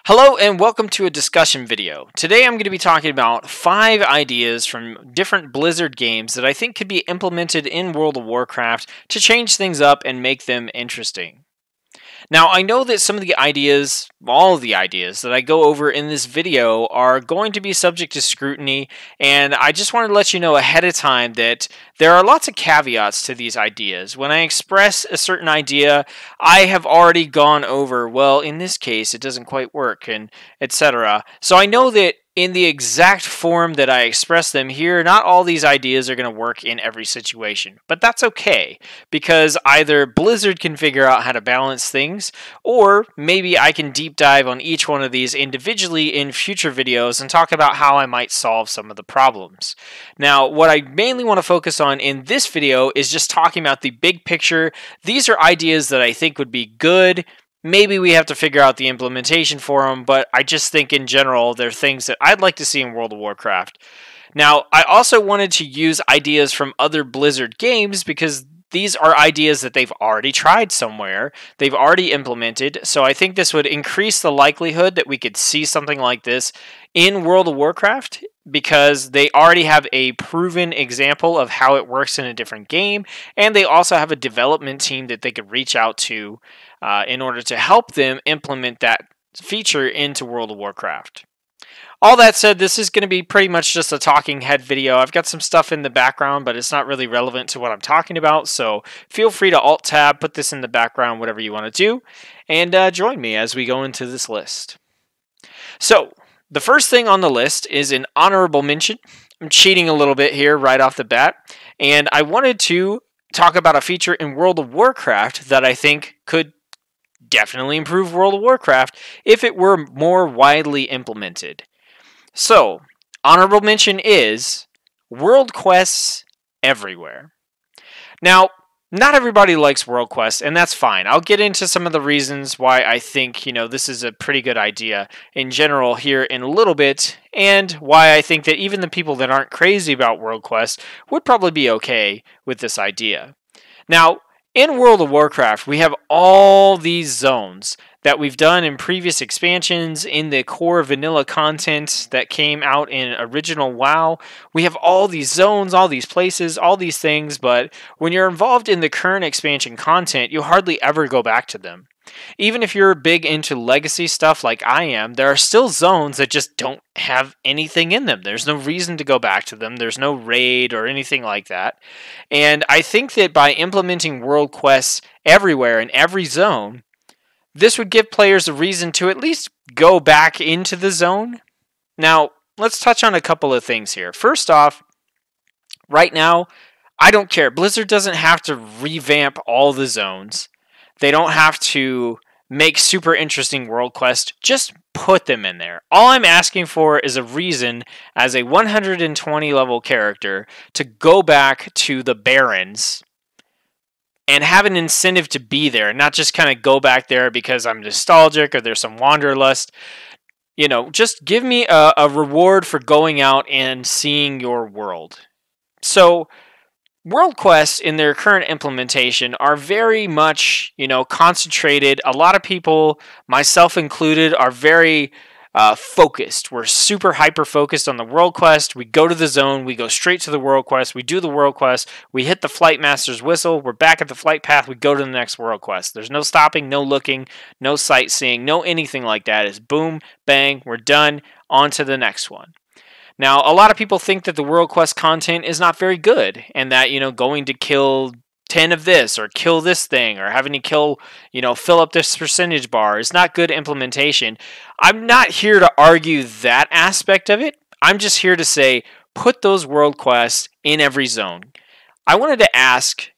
Hello and welcome to a discussion video. Today I'm going to be talking about 5 ideas from different Blizzard games that I think could be implemented in World of Warcraft to change things up and make them interesting. Now, I know that some of the ideas, all of the ideas that I go over in this video are going to be subject to scrutiny, and I just wanted to let you know ahead of time that there are lots of caveats to these ideas. When I express a certain idea, I have already gone over, well, in this case, it doesn't quite work, and etc. So I know that in the exact form that I express them here, not all these ideas are going to work in every situation. But that's okay, because either Blizzard can figure out how to balance things, or maybe I can deep dive on each one of these individually in future videos and talk about how I might solve some of the problems. Now, what I mainly want to focus on in this video is just talking about the big picture. These are ideas that I think would be good. Maybe we have to figure out the implementation for them, but I just think in general they're things that I'd like to see in World of Warcraft. Now, I also wanted to use ideas from other Blizzard games because these are ideas that they've already tried somewhere, they've already implemented, so I think this would increase the likelihood that we could see something like this in World of Warcraft because they already have a proven example of how it works in a different game, and they also have a development team that they could reach out to in order to help them implement that feature into World of Warcraft. All that said, this is going to be pretty much just a talking head video. I've got some stuff in the background, but it's not really relevant to what I'm talking about, so feel free to Alt-Tab, put this in the background, whatever you want to do, and join me as we go into this list. So, the first thing on the list is an honorable mention. I'm cheating a little bit here right off the bat, and I wanted to talk about a feature in World of Warcraft that I think could definitely improve World of Warcraft if it were more widely implemented. So, honorable mention is world quests everywhere. Now, not everybody likes world quests, and that's fine. I'll get into some of the reasons why I think, this is a pretty good idea in general here in a little bit, and why I think that even the people that aren't crazy about world quests would probably be okay with this idea. Now, in World of Warcraft, we have all these zones that we've done in previous expansions, in the core vanilla content that came out in original WoW. We have all these zones, all these places, all these things, but when you're involved in the current expansion content, you hardly ever go back to them. Even if you're big into legacy stuff like I am, there are still zones that just don't have anything in them. There's no reason to go back to them. There's no raid or anything like that. And I think that by implementing world quests everywhere in every zone, this would give players a reason to at least go back into the zone. Now, let's touch on a couple of things here. First off, right now, I don't care. Blizzard doesn't have to revamp all the zones. They don't have to make super interesting world quests. Just put them in there. All I'm asking for is a reason as a 120 level character to go back to the Barrens and have an incentive to be there, not just kind of go back there because I'm nostalgic or there's some wanderlust. Just give me a reward for going out and seeing your world. So, world quests in their current implementation are very much, concentrated. A lot of people, myself included, are very focused. We're super hyper focused on the world quest. We go to the zone, we go straight to the world quest, we do the world quest, we hit the flight master's whistle, we're back at the flight path, we go to the next world quest. There's no stopping, no looking, no sightseeing, no anything like that. It's boom, bang, we're done, on to the next one. Now, a lot of people think that the world quest content is not very good, and that, going to kill 10 of this, or kill this thing, or having to kill, fill up this percentage bar is not good implementation. I'm not here to argue that aspect of it. I'm just here to say, put those world quests in every zone. I wanted to ask,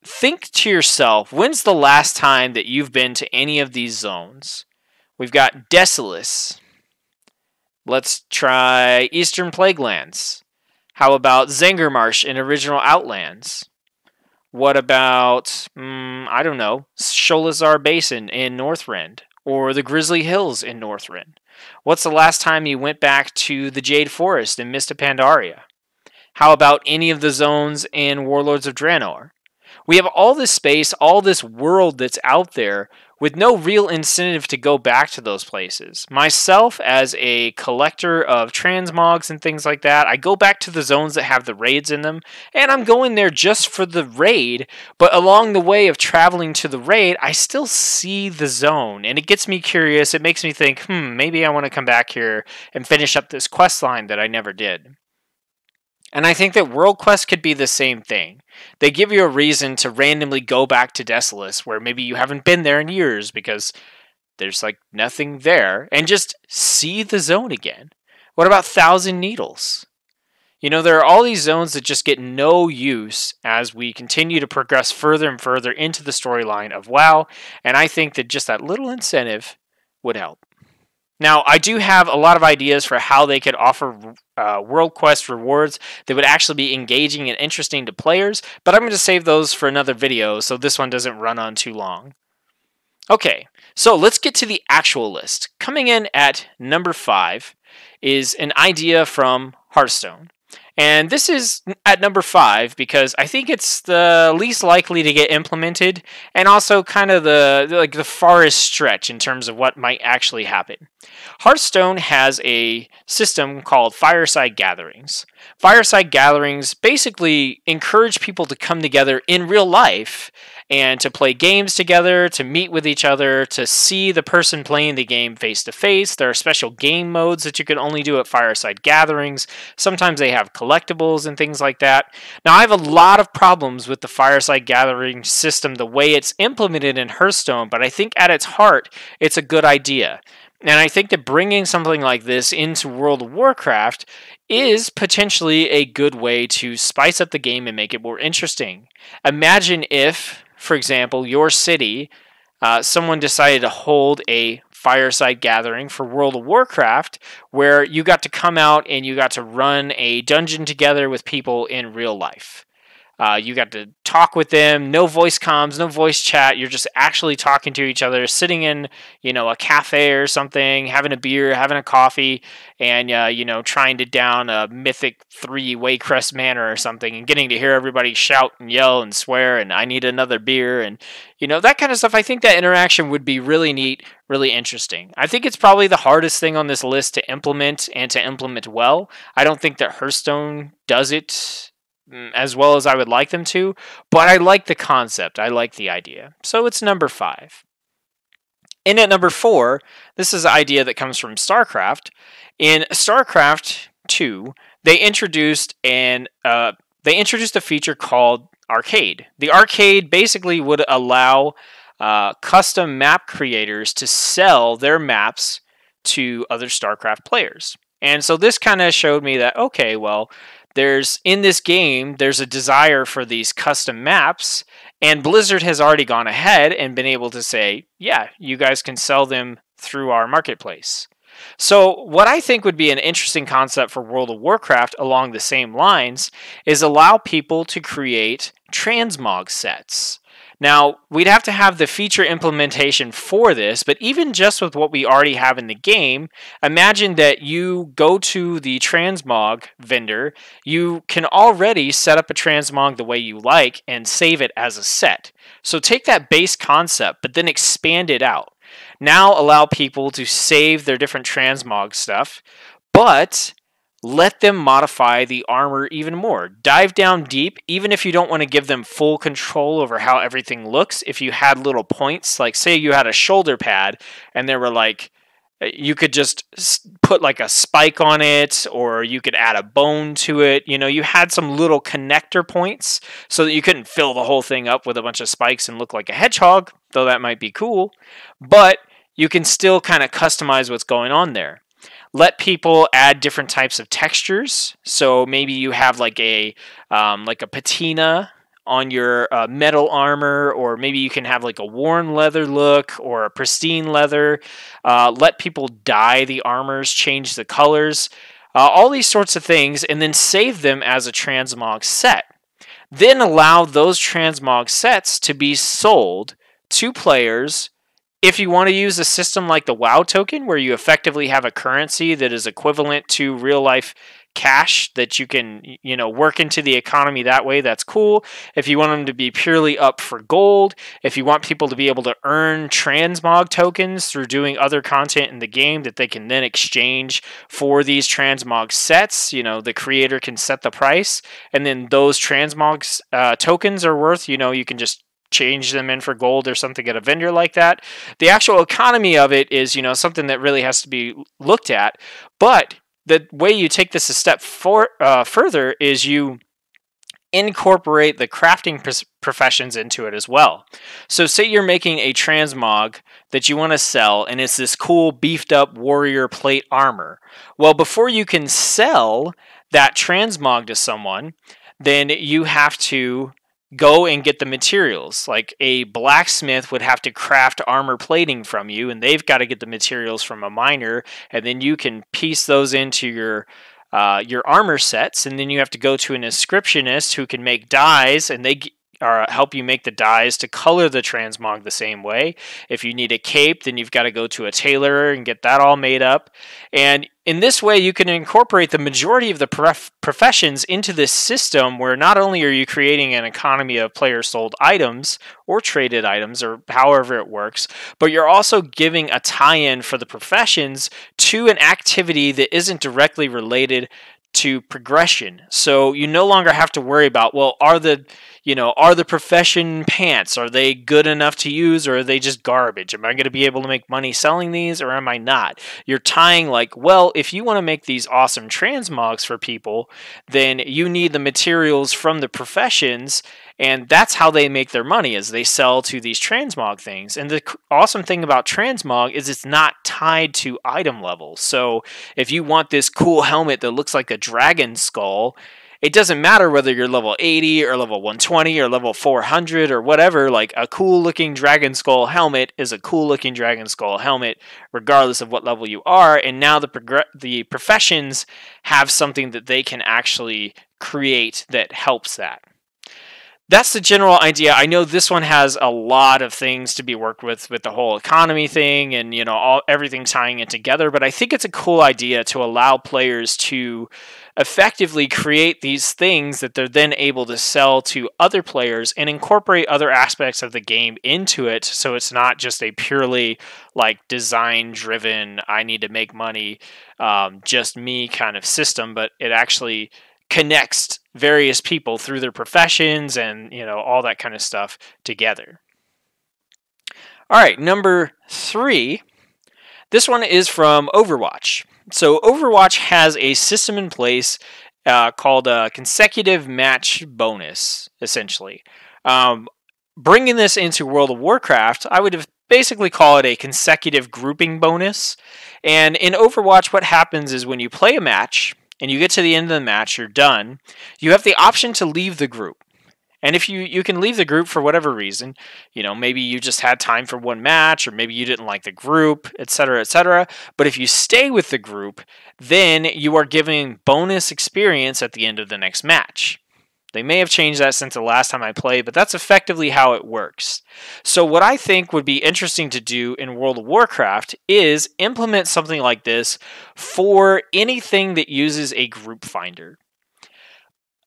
think to yourself, when's the last time that you've been to any of these zones? We've got Desolace. Let's try Eastern Plaguelands. How about Zangarmarsh in Original Outlands? What about, Sholazar Basin in Northrend? Or the Grizzly Hills in Northrend? What's the last time you went back to the Jade Forest in Mist of Pandaria? How about any of the zones in Warlords of Draenor? We have all this space, all this world that's out there with no real incentive to go back to those places. Myself, as a collector of transmogs and things like that, I go back to the zones that have the raids in them, and I'm going there just for the raid, but along the way of traveling to the raid, I still see the zone, and it gets me curious. It makes me think, maybe I want to come back here and finish up this quest line that I never did. And I think that World Quest could be the same thing. They give you a reason to randomly go back to Desolus, where maybe you haven't been there in years because there's like nothing there, and just see the zone again. What about Thousand Needles? You know, there are all these zones that just get no use as we continue to progress further and further into the storyline of WoW, and I think that just that little incentive would help. Now, I do have a lot of ideas for how they could offer World Quest rewards that would actually be engaging and interesting to players, but I'm going to save those for another video so this one doesn't run on too long. Okay, so let's get to the actual list. Coming in at number 5 is an idea from Hearthstone. And this is at number 5 because I think it's the least likely to get implemented, and also kind of the farthest stretch in terms of what might actually happen. Hearthstone has a system called Fireside Gatherings. Fireside Gatherings basically encourage people to come together in real life and to play games together, to meet with each other, to see the person playing the game face to face. There are special game modes that you can only do at Fireside Gatherings. Sometimes they have collectibles and things like that. Now, I have a lot of problems with the Fireside Gathering system, the way it's implemented in Hearthstone, but I think at its heart, it's a good idea. And I think that bringing something like this into World of Warcraft is potentially a good way to spice up the game and make it more interesting. Imagine if, for example, your city, someone decided to hold a fireside gathering for World of Warcraft where you got to come out and you got to run a dungeon together with people in real life. You got to talk with them, no voice comms, no voice chat. You're just actually talking to each other, sitting in, a cafe or something, having a beer, having a coffee, and, trying to down a Mythic 3 Waycrest Manor or something, and getting to hear everybody shout and yell and swear, and I need another beer, and, that kind of stuff. I think that interaction would be really neat, really interesting. I think it's probably the hardest thing on this list to implement, and to implement well. I don't think that Hearthstone does it as well as I would like them to, but I like the concept. I like the idea. So it's number 5. And at number 4, this is an idea that comes from StarCraft. In StarCraft 2, they introduced a feature called Arcade. The Arcade basically would allow custom map creators to sell their maps to other StarCraft players. And so this kind of showed me that, okay, well, in this game, there's a desire for these custom maps, and Blizzard has already gone ahead and been able to say, yeah, you guys can sell them through our marketplace. So what I think would be an interesting concept for World of Warcraft along the same lines is allow people to create transmog sets. Now, we'd have to have the feature implementation for this, but even just with what we already have in the game, imagine that you go to the transmog vendor, you can already set up a transmog the way you like and save it as a set. So take that base concept, but then expand it out. Now allow people to save their different transmog stuff, but let them modify the armor even more. Dive down deep, even if you don't want to give them full control over how everything looks. If you had little points, like say you had a shoulder pad and there were like, you could just put like a spike on it, or you could add a bone to it. You had some little connector points so that you couldn't fill the whole thing up with a bunch of spikes and look like a hedgehog, though that might be cool. But you can still kind of customize what's going on there. Let people add different types of textures. So maybe you have like a patina on your metal armor, or maybe you can have like a worn leather look or a pristine leather. Let people dye the armors, change the colors, all these sorts of things, and then save them as a transmog set. Then allow those transmog sets to be sold to players. If you want to use a system like the WoW token, where you effectively have a currency that is equivalent to real-life cash that you can, work into the economy that way, that's cool. If you want them to be purely up for gold, if you want people to be able to earn transmog tokens through doing other content in the game that they can then exchange for these transmog sets, the creator can set the price, and then those transmog tokens are worth, you can just change them in for gold or something at a vendor like that. The actual economy of it is, something that really has to be looked at. But the way you take this a step further is you incorporate the crafting professions into it as well. So say you're making a transmog that you want to sell, and it's this cool beefed up warrior plate armor. Well, before you can sell that transmog to someone, then you have to go and get the materials. Like a blacksmith would have to craft armor plating from you, and they've got to get the materials from a miner, and then you can piece those into your armor sets, and then you have to go to an inscriptionist who can make dyes, and they help you make the dyes to color the transmog the same way. If you need a cape, then you've got to go to a tailor and get that all made up. And in this way, you can incorporate the majority of the professions into this system where not only are you creating an economy of player-sold items or traded items or however it works, but you're also giving a tie-in for the professions to an activity that isn't directly related to progression. So you no longer have to worry about, well, are the profession pants, are they good enough to use, or are they just garbage? Am I going to be able to make money selling these, or am I not? You're tying like, well, if you want to make these awesome transmogs for people, then you need the materials from the professions, and that's how they make their money, is they sell to these transmog things. And the awesome thing about transmog is it's not tied to item levels. So if you want this cool helmet that looks like a dragon skull, it doesn't matter whether you're level 80 or level 120 or level 400 or whatever. Like, a cool looking dragon skull helmet is a cool looking dragon skull helmet regardless of what level you are. And now the professions have something that they can actually create that helps that. That's the general idea. I know this one has a lot of things to be worked with the whole economy thing and, everything tying it together. But I think it's a cool idea to allow players to effectively create these things that they're then able to sell to other players and incorporate other aspects of the game into it. So it's not just a purely like design driven, I need to make money, just me kind of system, but it actually connects various people through their professions and, all that kind of stuff together. All right, number 3. This one is from Overwatch. So Overwatch has a system in place called a consecutive match bonus, essentially. Bringing this into World of Warcraft, I would basically call it a consecutive grouping bonus. And in Overwatch, what happens is when you play a match, and you get to the end of the match, you're done, you have the option to leave the group. And if you can leave the group for whatever reason, maybe you just had time for one match, or maybe you didn't like the group, etc., etc. But if you stay with the group, then you are giving bonus experience at the end of the next match. They may have changed that since the last time I played, but that's effectively how it works. So what I think would be interesting to do in World of Warcraft is implement something like this for anything that uses a group finder.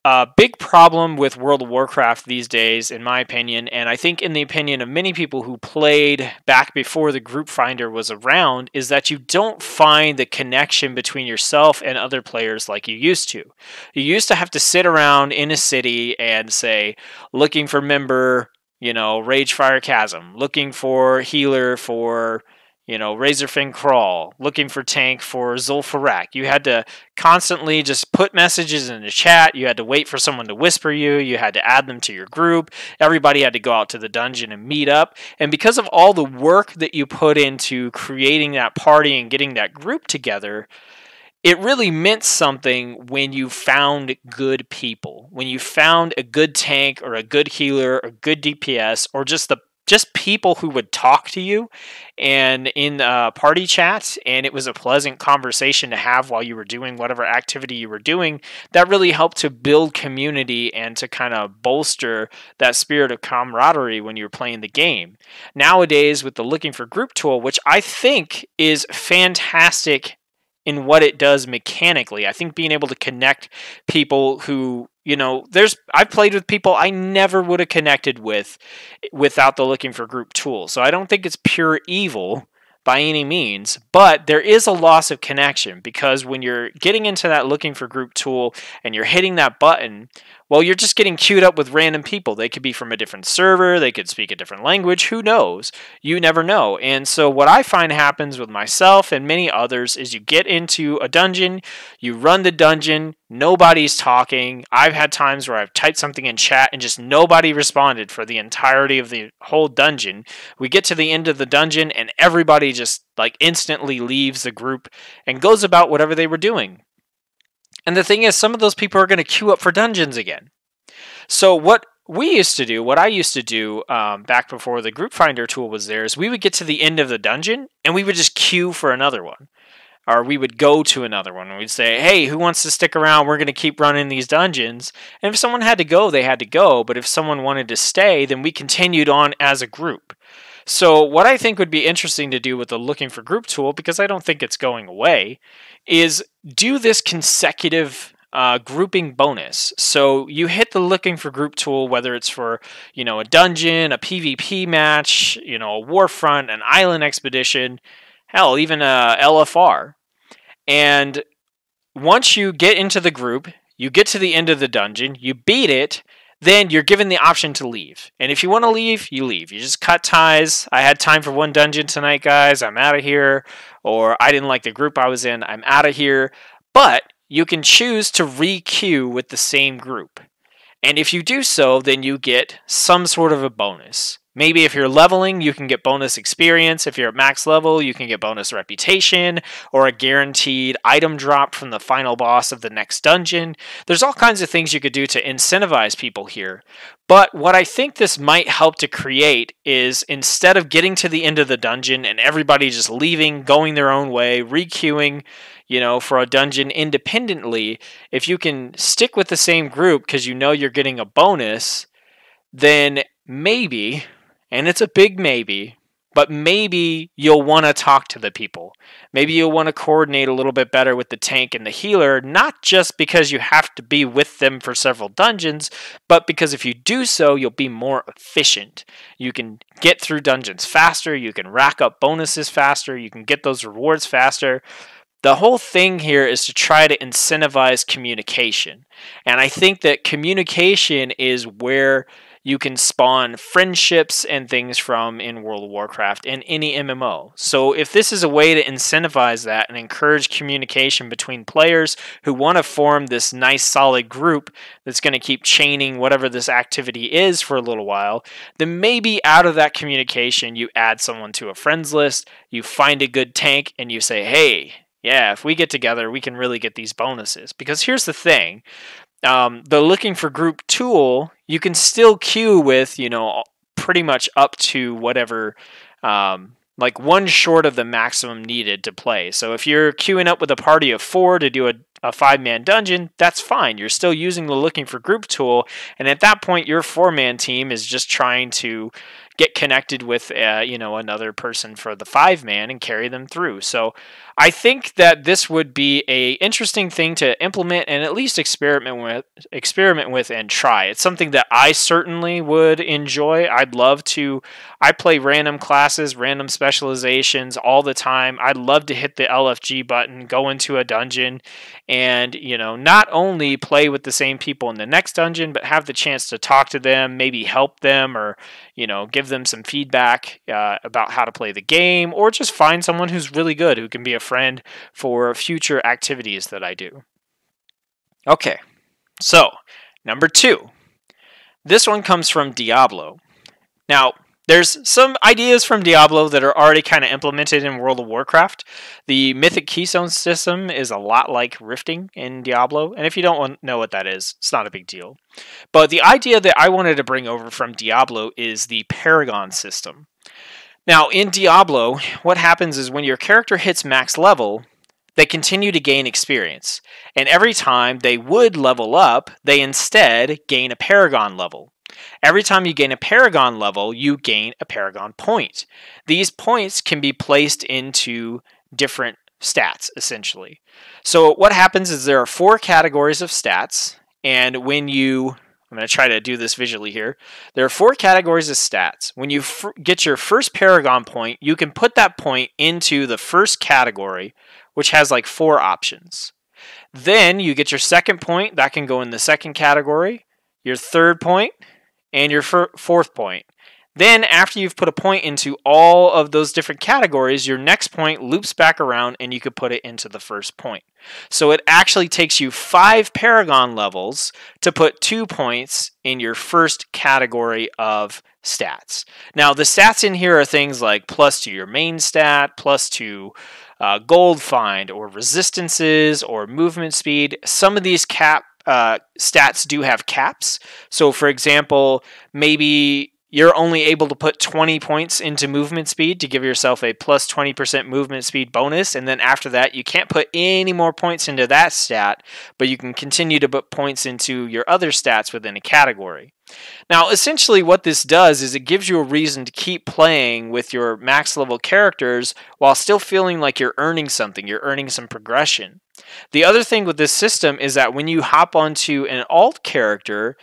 A big problem with World of Warcraft these days, in my opinion, and I think in the opinion of many people who played back before the group finder was around, is that you don't find the connection between yourself and other players like you used to. You used to have to sit around in a city and say, looking for member, Ragefire Chasm, looking for healer for Razorfang Crawl, looking for tank for Zul'Farrak. You had to constantly just put messages in the chat. You had to wait for someone to whisper you. You had to add them to your group. Everybody had to go out to the dungeon and meet up. And because of all the work that you put into creating that party and getting that group together, it really meant something when you found good people. When you found a good tank or a good healer or good DPS or just people who would talk to you and in party chats, and it was a pleasant conversation to have while you were doing whatever activity you were doing. That really helped to build community and to kind of bolster that spirit of camaraderie when you're playing the game. Nowadays, with the Looking for Group tool, which I think is fantastic in what it does mechanically. I think being able to connect people who, I've played with people I never would have connected with without the looking for group tool. So I don't think it's pure evil by any means, but there is a loss of connection, because when you're getting into that looking for group tool and you're hitting that button, well, you're just getting queued up with random people. They could be from a different server, they could speak a different language, who knows? You never know. And so what I find happens with myself and many others is you get into a dungeon, you run the dungeon, nobody's talking. I've had times where I've typed something in chat and just nobody responded for the entirety of the whole dungeon. We get to the end of the dungeon and everybody just like instantly leaves the group and goes about whatever they were doing. And the thing is, some of those people are going to queue up for dungeons again. So what I used to do back before the group finder tool was there, is we would get to the end of the dungeon and we would just queue for another one. Or we would go to another one and we'd say, hey, who wants to stick around? We're going to keep running these dungeons. And if someone had to go, they had to go. But if someone wanted to stay, then we continued on as a group. So what I think would be interesting to do with the looking for group tool, because I don't think it's going away, is do this consecutive grouping bonus. So you hit the looking for group tool, whether it's for, a dungeon, a PvP match, a warfront, an island expedition, hell, even a LFR. And once you get into the group, you get to the end of the dungeon, you beat it, then you're given the option to leave. And if you want to leave, you leave. You just cut ties. I had time for one dungeon tonight, guys. I'm out of here. Or I didn't like the group I was in. I'm out of here. But you can choose to re-queue with the same group. And if you do so, then you get some sort of a bonus. Maybe if you're leveling, you can get bonus experience. If you're at max level, you can get bonus reputation or a guaranteed item drop from the final boss of the next dungeon. There's all kinds of things you could do to incentivize people here. But what I think this might help to create is, instead of getting to the end of the dungeon and everybody just leaving, going their own way, re-queuing, for a dungeon independently, if you can stick with the same group because you're getting a bonus, then maybe, and it's a big maybe, but maybe you'll want to talk to the people. Maybe you'll want to coordinate a little bit better with the tank and the healer, not just because you have to be with them for several dungeons, but because if you do so, you'll be more efficient. You can get through dungeons faster, you can rack up bonuses faster, you can get those rewards faster. The whole thing here is to try to incentivize communication. And I think that communication is where you can spawn friendships and things from in World of Warcraft and any MMO. So if this is a way to incentivize that and encourage communication between players who want to form this nice solid group that's going to keep chaining whatever this activity is for a little while, then maybe out of that communication you add someone to a friends list, you find a good tank, and you say, hey, yeah, if we get together, we can really get these bonuses. Because here's the thing. The looking for group tool, you can still queue with, pretty much up to whatever, like one short of the maximum needed to play. So if you're queuing up with a party of 4 to do a 5-man dungeon, that's fine. You're still using the looking for group tool. And at that point, your 4-man team is just trying to get connected with, another person for the 5-man and carry them through. So I think that this would be a interesting thing to implement and at least experiment with and try. It's something that I certainly would enjoy. I play random classes, random specializations all the time. I'd love to hit the LFG button, go into a dungeon, and, not only play with the same people in the next dungeon, but have the chance to talk to them, maybe help them, or, give them some feedback about how to play the game, or just find someone who's really good who can be a friend for future activities that I do. Okay, so number 2. This one comes from Diablo. Now, there's some ideas from Diablo that are already kind of implemented in World of Warcraft. The Mythic Keystone system is a lot like rifting in Diablo, and if you don't know what that is, it's not a big deal. But the idea that I wanted to bring over from Diablo is the Paragon system. Now, in Diablo, what happens is when your character hits max level, they continue to gain experience. And every time they would level up, they instead gain a Paragon level. Every time you gain a Paragon level, you gain a Paragon point. These points can be placed into different stats, essentially. So what happens is there are 4 categories of stats, and when you, I'm going to try to do this visually here. There are 4 categories of stats. When you get your first Paragon point, you can put that point into the first category, which has like 4 options. Then you get your second point, that can go in the second category, your third point, and your fourth point. Then after you've put a point into all of those different categories, your next point loops back around and you could put it into the first point. So it actually takes you 5 Paragon levels to put 2 points in your first category of stats. Now the stats in here are things like plus to your main stat, plus to gold find, or resistances, or movement speed. Some of these stats do have caps. So for example, maybe you're only able to put 20 points into movement speed to give yourself a plus 20% movement speed bonus, and then after that you can't put any more points into that stat, but you can continue to put points into your other stats within a category. Now essentially what this does is it gives you a reason to keep playing with your max level characters while still feeling like you're earning something, you're earning some progression. The other thing with this system is that when you hop onto an alt character,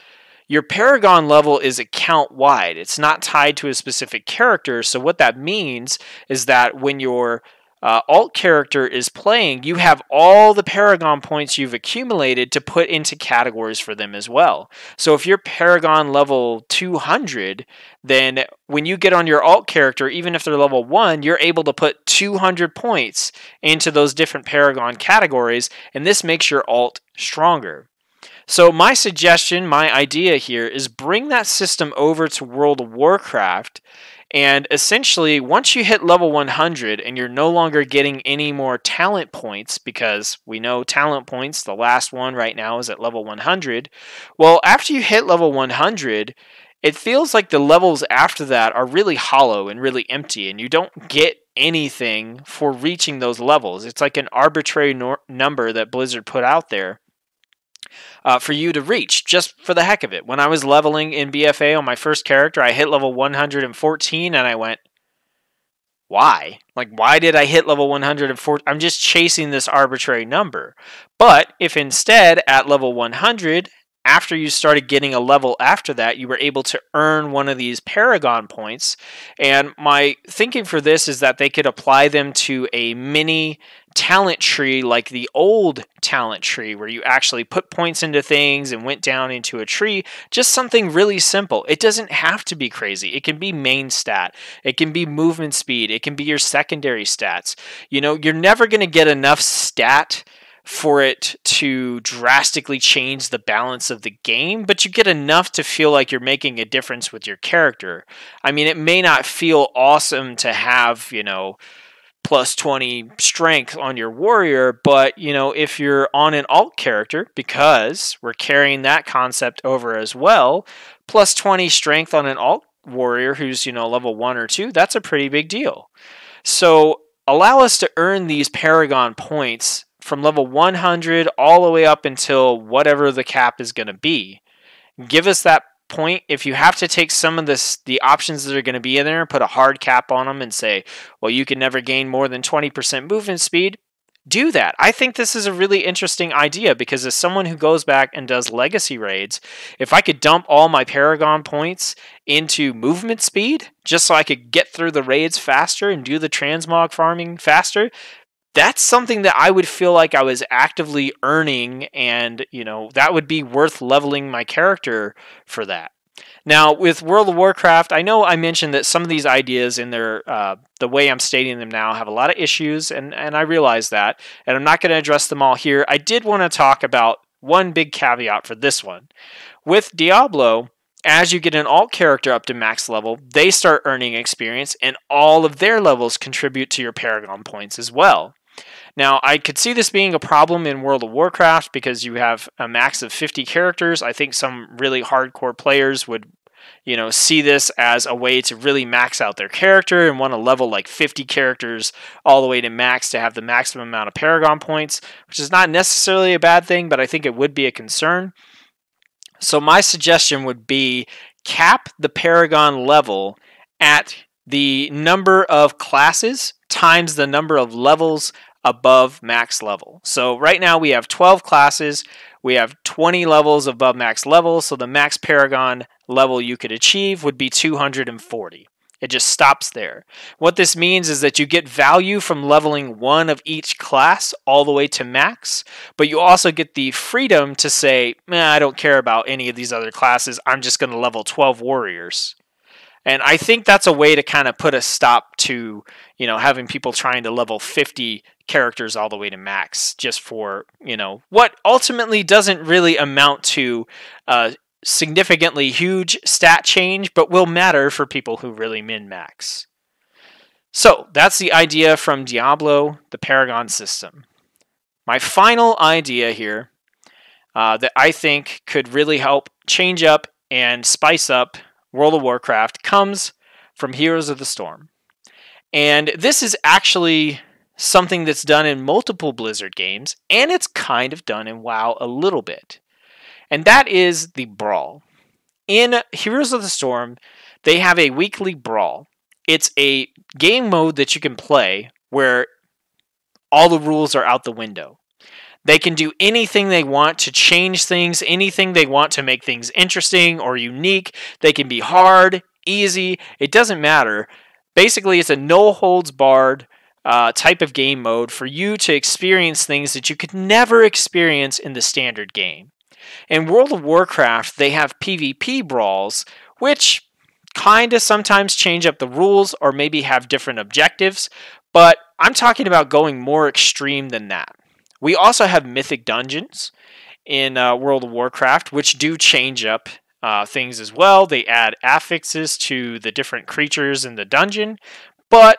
your Paragon level is account wide. It's not tied to a specific character. So what that means is that when your alt character is playing, you have all the Paragon points you've accumulated to put into categories for them as well. So if you're Paragon level 200, then when you get on your alt character, even if they're level 1, you're able to put 200 points into those different Paragon categories, and this makes your alt stronger. So my suggestion, my idea here is bring that system over to World of Warcraft, and essentially once you hit level 100 and you're no longer getting any more talent points, because we know talent points, the last one right now is at level 100, well after you hit level 100, it feels like the levels after that are really hollow and really empty, and you don't get anything for reaching those levels. It's like an arbitrary number that Blizzard put out there for you to reach, just for the heck of it. When I was leveling in BFA on my first character, I hit level 114 and I went, why? Like, why did I hit level 114? I'm just chasing this arbitrary number. But if instead at level 100, after you started getting a level after that, you were able to earn one of these Paragon points. And my thinking for this is that they could apply them to a mini talent tree like the old talent tree, where you actually put points into things and went down into a tree. Just something really simple. It doesn't have to be crazy. It can be main stat. It can be movement speed. It can be your secondary stats. You know, you're never going to get enough stat for it to drastically change the balance of the game, but you get enough to feel like you're making a difference with your character. I mean, it may not feel awesome to have, you know, plus 20 strength on your warrior, but, you know, if you're on an alt character, because we're carrying that concept over as well, plus 20 strength on an alt warrior who's, you know, level 1 or 2, that's a pretty big deal. So allow us to earn these Paragon points from level 100 all the way up until whatever the cap is going to be. Give us that point. If you have to take some of the options that are going to be in there and put a hard cap on them and say, well, you can never gain more than 20% movement speed, do that. I think this is a really interesting idea, because as someone who goes back and does legacy raids, if I could dump all my Paragon points into movement speed just so I could get through the raids faster and do the transmog farming faster, that's something that I would feel like I was actively earning, and, you know, that would be worth leveling my character for that. Now, with World of Warcraft, I know I mentioned that some of these ideas in their the way I'm stating them now have a lot of issues, and I realize that, and I'm not going to address them all here. I did want to talk about one big caveat for this one. With Diablo, as you get an alt character up to max level, they start earning experience, and all of their levels contribute to your Paragon points as well. Now, I could see this being a problem in World of Warcraft because you have a max of 50 characters. I think some really hardcore players would, you know, see this as a way to really max out their character and want to level like 50 characters all the way to max to have the maximum amount of Paragon points, which is not necessarily a bad thing, but I think it would be a concern. So my suggestion would be cap the Paragon level at the number of classes times the number of levels above max level. So right now we have 12 classes, we have 20 levels above max level, so the max Paragon level you could achieve would be 240. It just stops there. What this means is that you get value from leveling one of each class all the way to max, but you also get the freedom to say, I don't care about any of these other classes, I'm just going to level 12 warriors. And I think that's a way to kind of put a stop to, having people trying to level 50 characters all the way to max just for, what ultimately doesn't really amount to significantly huge stat change, but will matter for people who really min-max. So that's the idea from Diablo, the Paragon system. My final idea here that I think could really help change up and spice up World of Warcraft comes from Heroes of the Storm. And this is actually something that's done in multiple Blizzard games, and it's kind of done in WoW a little bit. And that is the Brawl. In Heroes of the Storm, they have a weekly Brawl. It's a game mode that you can play where all the rules are out the window. They can do anything they want to change things, anything they want to make things interesting or unique. They can be hard, easy, it doesn't matter. Basically, it's a no-holds-barred type of game mode for you to experience things that you could never experience in the standard game. In World of Warcraft, they have PvP brawls, which kind of sometimes change up the rules or maybe have different objectives, but I'm talking about going more extreme than that. We also have mythic dungeons in World of Warcraft, which do change up things as well. They add affixes to the different creatures in the dungeon, but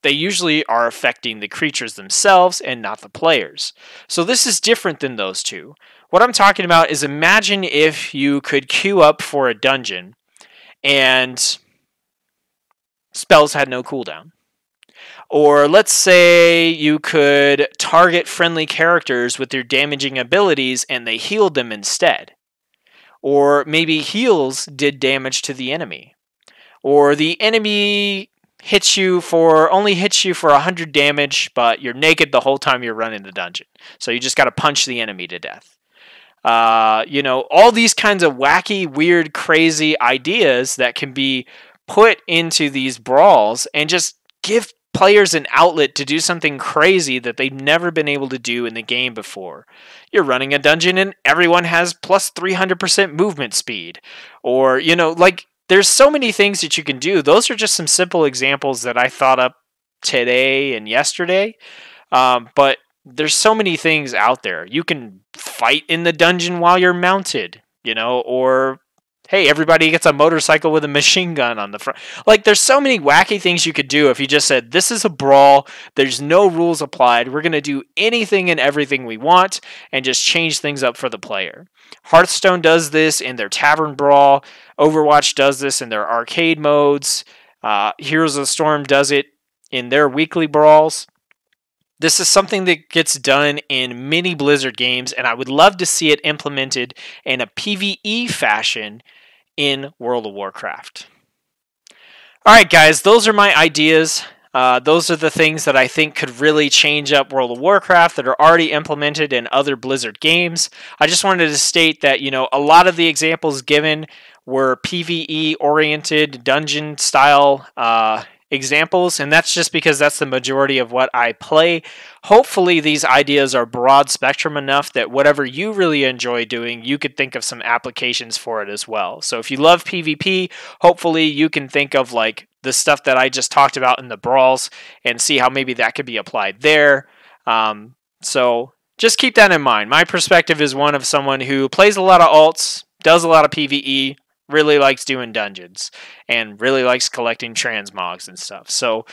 they usually are affecting the creatures themselves and not the players. So this is different than those two. What I'm talking about is, imagine if you could queue up for a dungeon and spells had no cooldown. Or let's say you could target friendly characters with their damaging abilities and they healed them instead. Or maybe heals did damage to the enemy. Or the enemy only hits you for 100 damage, but you're naked the whole time you're running the dungeon. So you just got to punch the enemy to death. All these kinds of wacky, weird, crazy ideas that can be put into these brawls and just give players an outlet to do something crazy that they've never been able to do in the game before. You're running a dungeon and everyone has plus 300% movement speed. Or, there's so many things that you can do. Those are just some simple examples that I thought up today and yesterday. But there's so many things out there. You can fight in the dungeon while you're mounted, or hey, everybody gets a motorcycle with a machine gun on the front. There's so many wacky things you could do if you just said, this is a brawl, there's no rules applied, we're going to do anything and everything we want, and just change things up for the player. Hearthstone does this in their Tavern Brawl, Overwatch does this in their arcade modes, Heroes of the Storm does it in their weekly brawls. This is something that gets done in many Blizzard games, and I would love to see it implemented in a PvE fashion in World of Warcraft. Alright guys, those are my ideas. Those are the things that I think could really change up World of Warcraft that are already implemented in other Blizzard games. I just wanted to state that, a lot of the examples given were PvE-oriented, dungeon-style examples, and that's just because that's the majority of what I play. Hopefully these ideas are broad spectrum enough that whatever you really enjoy doing, you could think of some applications for it as well. So if you love PvP, hopefully you can think of the stuff that I just talked about in the brawls and see how maybe that could be applied there. So just keep that in mind. My perspective is one of someone who plays a lot of alts, does a lot of PvE, really likes doing dungeons, and really likes collecting transmogs and stuff. So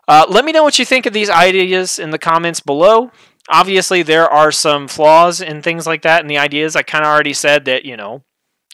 let me know what you think of these ideas in the comments below. Obviously, there are some flaws and things like that in the ideas. I kind of already said that,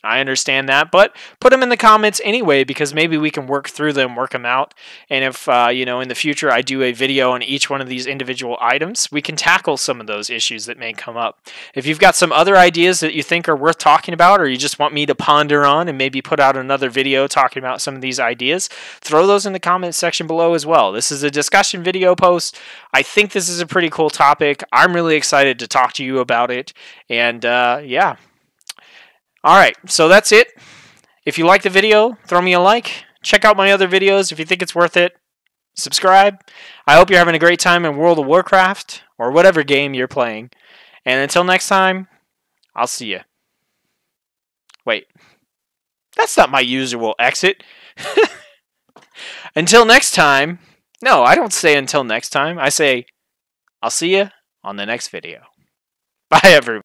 I understand that, but put them in the comments anyway, because maybe we can work through them, work them out. And if, in the future I do a video on each one of these individual items, we can tackle some of those issues that may come up. If you've got some other ideas that you think are worth talking about, or you just want me to ponder on and maybe put out another video talking about some of these ideas, throw those in the comments section below as well. This is a discussion video post. I think this is a pretty cool topic. I'm really excited to talk to you about it. And yeah. Alright, so that's it. If you like the video, throw me a like. Check out my other videos if you think it's worth it. Subscribe. I hope you're having a great time in World of Warcraft, or whatever game you're playing. And until next time, I'll see you. Wait. That's not my usual exit. Until next time. No, I don't say until next time. I say, I'll see you on the next video. Bye, everyone.